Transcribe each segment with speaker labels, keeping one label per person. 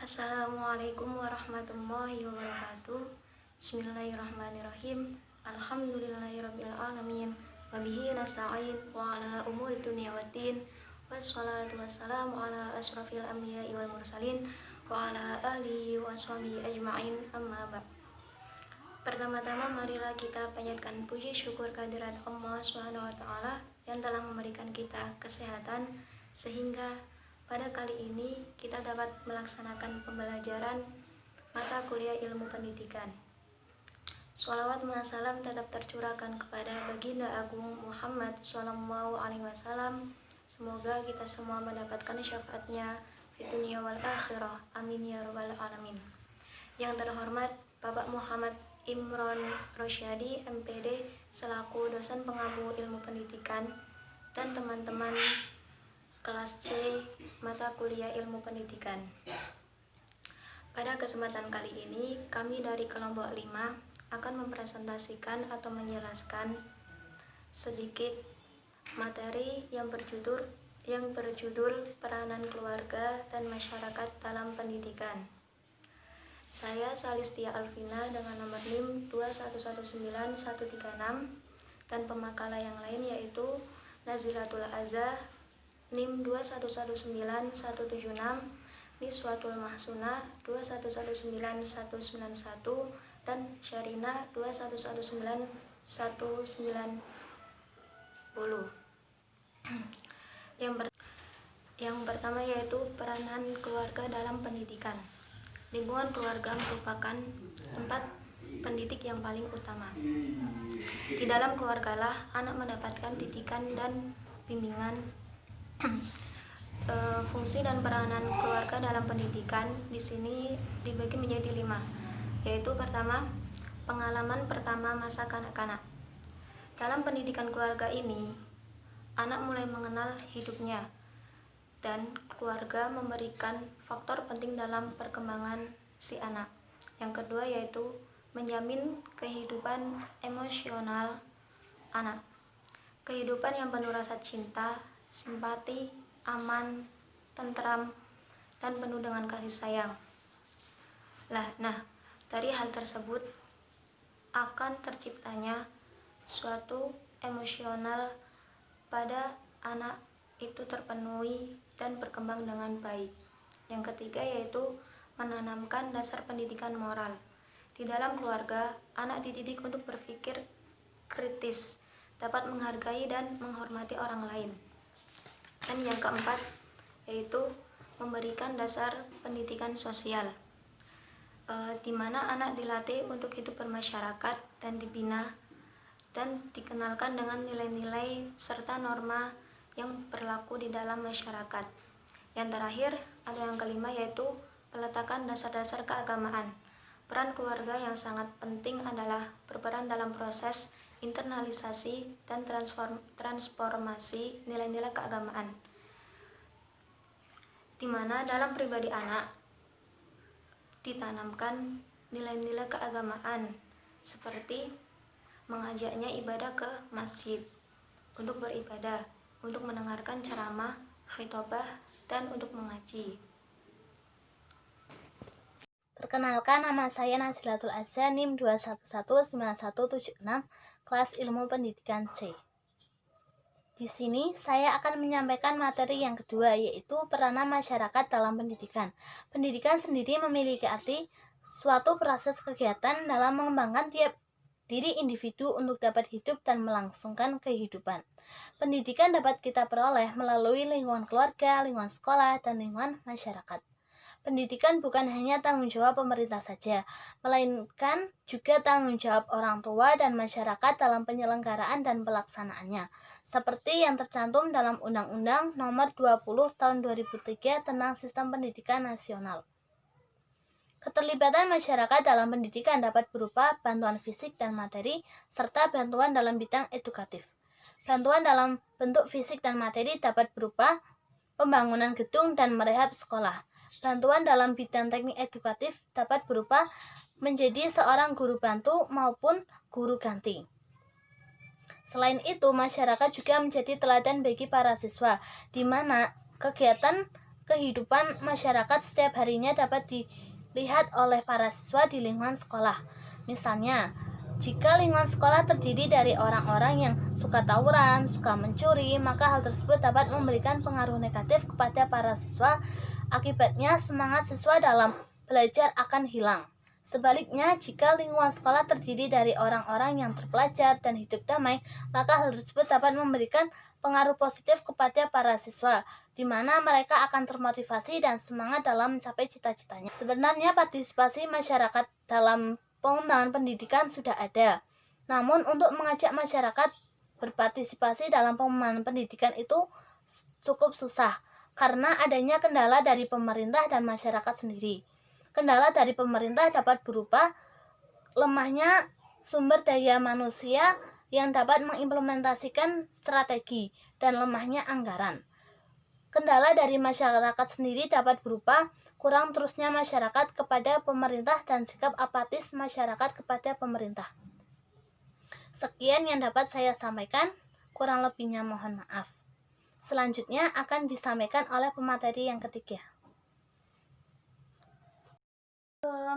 Speaker 1: Assalamualaikum warahmatullahi wabarakatuh. Bismillahirrahmanirrahim. Alhamdulillahirabbil alamin. Wa bihi nasta'in wa ala umuri dunya waddin. Wassalatu wassalamu ala asrofil anbiya'i wal mursalin wa ala alihi wa sahbihi ajma'in. Amma ba'd. Pertama-tama marilah kita panjatkan puji syukur kehadirat Allah Subhanahu wa taala yang telah memberikan kita kesehatan sehingga pada kali ini kita dapat melaksanakan pembelajaran mata kuliah ilmu pendidikan. Shalawat dan salam tetap tercurahkan kepada baginda agung Muhammad SAW. Semoga kita semua mendapatkan syafaatnya di dunia wal akhirah. Amin ya rabbal alamin. Yang terhormat Bapak Muhammad Imron Rosyadi MPD selaku dosen pengampu ilmu pendidikan dan teman-teman kelas C mata kuliah ilmu pendidikan. Pada kesempatan kali ini kami dari kelompok 5 akan mempresentasikan atau menjelaskan sedikit materi yang berjudul peranan keluarga dan masyarakat dalam pendidikan. Saya Salistia Alvina dengan nomor NIM 2119136 dan pemakalah yang lain yaitu Nazilatul Azza NIM 2119176, Niswatul Mahsuna 2119191 dan Syarina 2119190. Yang pertama yaitu peranan keluarga dalam pendidikan. Lingkungan keluarga merupakan tempat pendidik yang paling utama. Di dalam keluargalah anak mendapatkan didikan dan bimbingan. Fungsi dan peranan keluarga dalam pendidikan di sini dibagi menjadi 5, yaitu pertama, pengalaman pertama masa kanak-kanak. Dalam pendidikan keluarga ini, anak mulai mengenal hidupnya, dan keluarga memberikan faktor penting dalam perkembangan si anak. Yang kedua yaitu menjamin kehidupan emosional anak. Kehidupan yang penuh rasa cinta, simpati, aman, tentram, dan penuh dengan kasih sayang. Nah, dari hal tersebut akan terciptanya suatu emosional pada anak itu terpenuhi dan berkembang dengan baik. Yang ketiga yaitu menanamkan dasar pendidikan moral. Di dalam keluarga, anak dididik untuk berpikir kritis, dapat menghargai dan menghormati orang lain. Dan yang keempat yaitu memberikan dasar pendidikan sosial, di mana anak dilatih untuk hidup bermasyarakat dan dibina dan dikenalkan dengan nilai-nilai serta norma yang berlaku di dalam masyarakat. Yang terakhir ada yang kelima yaitu peletakan dasar-dasar keagamaan. Peran keluarga yang sangat penting adalah berperan dalam proses internalisasi dan transformasi nilai-nilai keagamaan, di mana dalam pribadi anak ditanamkan nilai-nilai keagamaan seperti mengajaknya ibadah ke masjid untuk beribadah, untuk mendengarkan ceramah, khitbah, dan untuk mengaji.
Speaker 2: Perkenalkan, nama saya Nazilatul Azza, NIM 2119176, kelas ilmu pendidikan C. Di sini saya akan menyampaikan materi yang kedua, yaitu peranan masyarakat dalam pendidikan. Pendidikan sendiri memiliki arti suatu proses kegiatan dalam mengembangkan tiap diri individu untuk dapat hidup dan melangsungkan kehidupan. Pendidikan dapat kita peroleh melalui lingkungan keluarga, lingkungan sekolah, dan lingkungan masyarakat. Pendidikan bukan hanya tanggung jawab pemerintah saja, melainkan juga tanggung jawab orang tua dan masyarakat dalam penyelenggaraan dan pelaksanaannya, seperti yang tercantum dalam Undang-Undang Nomor 20 Tahun 2003 tentang Sistem Pendidikan Nasional. Keterlibatan masyarakat dalam pendidikan dapat berupa bantuan fisik dan materi, serta bantuan dalam bidang edukatif. Bantuan dalam bentuk fisik dan materi dapat berupa pembangunan gedung dan merehab sekolah. Bantuan dalam bidang teknik edukatif dapat berupa menjadi seorang guru bantu maupun guru ganti. Selain itu, masyarakat juga menjadi teladan bagi para siswa, di mana kegiatan kehidupan masyarakat setiap harinya dapat dilihat oleh para siswa di lingkungan sekolah. Misalnya, jika lingkungan sekolah terdiri dari orang-orang yang suka tawuran, suka mencuri, maka hal tersebut dapat memberikan pengaruh negatif kepada para siswa. Akibatnya, semangat siswa dalam belajar akan hilang. Sebaliknya, jika lingkungan sekolah terdiri dari orang-orang yang terpelajar dan hidup damai, maka hal tersebut dapat memberikan pengaruh positif kepada para siswa, di mana mereka akan termotivasi dan semangat dalam mencapai cita-citanya. Sebenarnya partisipasi masyarakat dalam pengembangan pendidikan sudah ada. Namun untuk mengajak masyarakat berpartisipasi dalam pengembangan pendidikan itu cukup susah, karena adanya kendala dari pemerintah dan masyarakat sendiri. Kendala dari pemerintah dapat berupa lemahnya sumber daya manusia yang dapat mengimplementasikan strategi dan lemahnya anggaran. Kendala dari masyarakat sendiri dapat berupa kurang terusnya masyarakat kepada pemerintah dan sikap apatis masyarakat kepada pemerintah. Sekian yang dapat saya sampaikan, kurang lebihnya mohon maaf. Selanjutnya akan disampaikan oleh pemateri yang ketiga.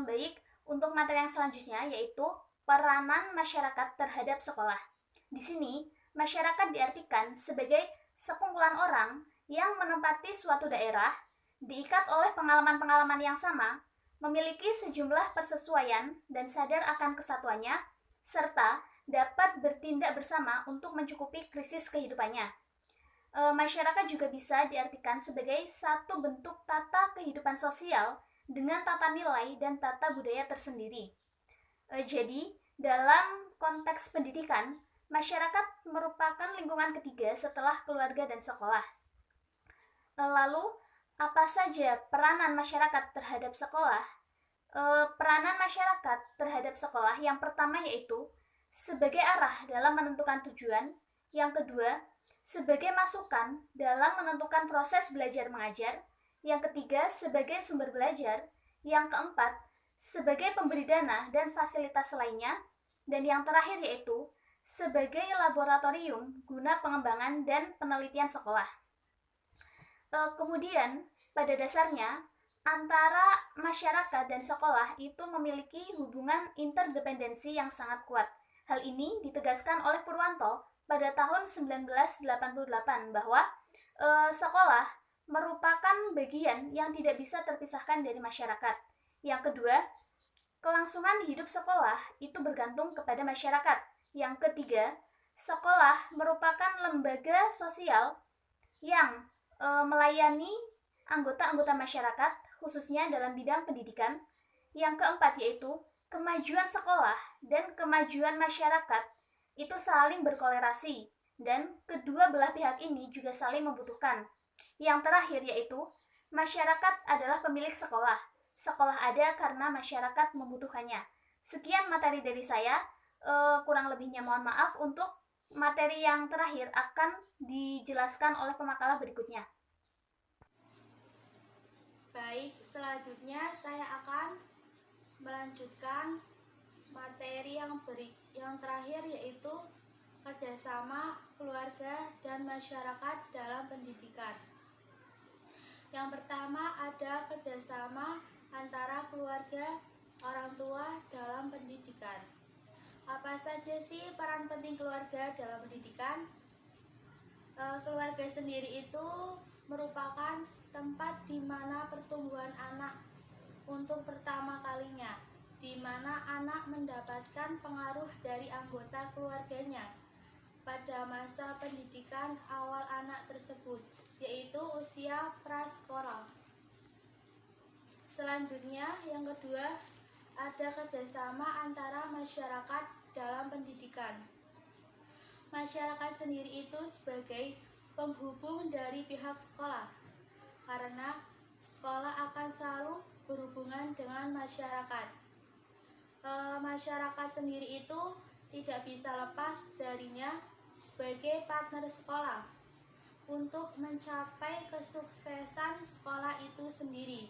Speaker 3: Baik, untuk materi yang selanjutnya yaitu peranan masyarakat terhadap sekolah. Di sini, masyarakat diartikan sebagai sekumpulan orang yang menempati suatu daerah, diikat oleh pengalaman-pengalaman yang sama, memiliki sejumlah persesuaian dan sadar akan kesatuannya, serta dapat bertindak bersama untuk mencukupi krisis kehidupannya. Masyarakat juga bisa diartikan sebagai satu bentuk tata kehidupan sosial dengan tata nilai dan tata budaya tersendiri. Jadi, dalam konteks pendidikan, masyarakat merupakan lingkungan ketiga setelah keluarga dan sekolah. Lalu, apa saja peranan masyarakat terhadap sekolah? Peranan masyarakat terhadap sekolah yang pertama yaitu sebagai arah dalam menentukan tujuan, yang kedua, sebagai masukan dalam menentukan proses belajar mengajar, yang ketiga sebagai sumber belajar, yang keempat sebagai pemberi dana dan fasilitas lainnya, dan yang terakhir yaitu sebagai laboratorium guna pengembangan dan penelitian sekolah. Kemudian pada dasarnya antara masyarakat dan sekolah itu memiliki hubungan interdependensi yang sangat kuat. Hal ini ditegaskan oleh Purwanto pada tahun 1988 bahwa sekolah merupakan bagian yang tidak bisa terpisahkan dari masyarakat. Yang kedua, kelangsungan hidup sekolah itu bergantung kepada masyarakat. Yang ketiga, sekolah merupakan lembaga sosial yang melayani anggota-anggota masyarakat, khususnya dalam bidang pendidikan. Yang keempat yaitu, kemajuan sekolah dan kemajuan masyarakat itu saling berkolerasi, dan kedua belah pihak ini juga saling membutuhkan. Yang terakhir yaitu, masyarakat adalah pemilik sekolah. Sekolah ada karena masyarakat membutuhkannya. Sekian materi dari saya, kurang lebihnya mohon maaf. Untuk materi yang terakhir akan dijelaskan oleh pemakalah berikutnya.
Speaker 4: Baik, selanjutnya saya akan melanjutkan materi yang terakhir yaitu kerjasama keluarga dan masyarakat dalam pendidikan. Yang pertama ada kerjasama antara keluarga, orang tua dalam pendidikan. Apa saja sih peran penting keluarga dalam pendidikan? Keluarga sendiri itu merupakan tempat di mana pertumbuhan anak untuk pertama kalinya, di mana anak mendapatkan pengaruh dari anggota keluarganya pada masa pendidikan awal anak tersebut, yaitu usia prasekolah. Selanjutnya, yang kedua, ada kerjasama antara masyarakat dalam pendidikan. Masyarakat sendiri itu sebagai penghubung dari pihak sekolah, karena sekolah akan selalu berhubungan dengan masyarakat. Masyarakat sendiri itu tidak bisa lepas darinya sebagai partner sekolah untuk mencapai kesuksesan sekolah itu sendiri.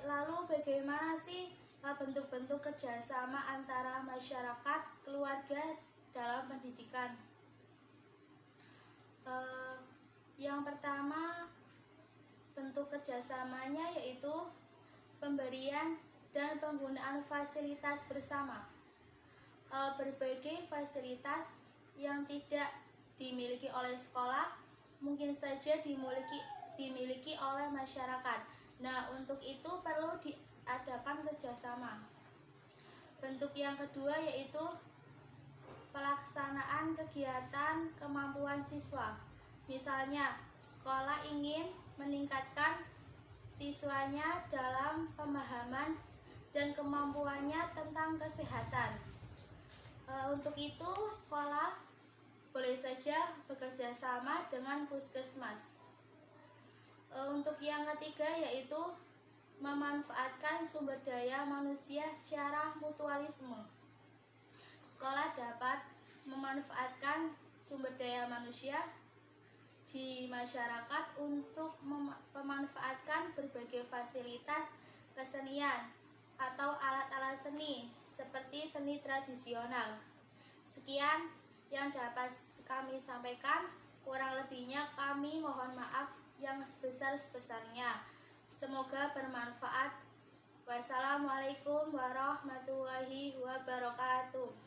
Speaker 4: Lalu bagaimana sih bentuk-bentuk kerjasama antara masyarakat, keluarga dalam pendidikan? Yang pertama Bentuk kerjasamanya yaitu pemberian dan penggunaan fasilitas bersama. Berbagai fasilitas yang tidak dimiliki oleh sekolah mungkin saja dimiliki oleh masyarakat. Nah, untuk itu perlu diadakan kerjasama. Bentuk yang kedua yaitu pelaksanaan kegiatan kemampuan siswa. Misalnya, sekolah ingin meningkatkan siswanya dalam pemahaman dan kemampuannya tentang kesehatan. Untuk itu, sekolah boleh saja bekerja sama dengan puskesmas. Untuk yang ketiga yaitu memanfaatkan sumber daya manusia secara mutualisme. Sekolah dapat memanfaatkan sumber daya manusia di masyarakat untuk memanfaatkan berbagai fasilitas kesenian atau alat-alat seni seperti seni tradisional. Sekian yang dapat kami sampaikan, kurang lebihnya kami mohon maaf yang sebesar-besarnya. Semoga bermanfaat. Wassalamualaikum warahmatullahi wabarakatuh.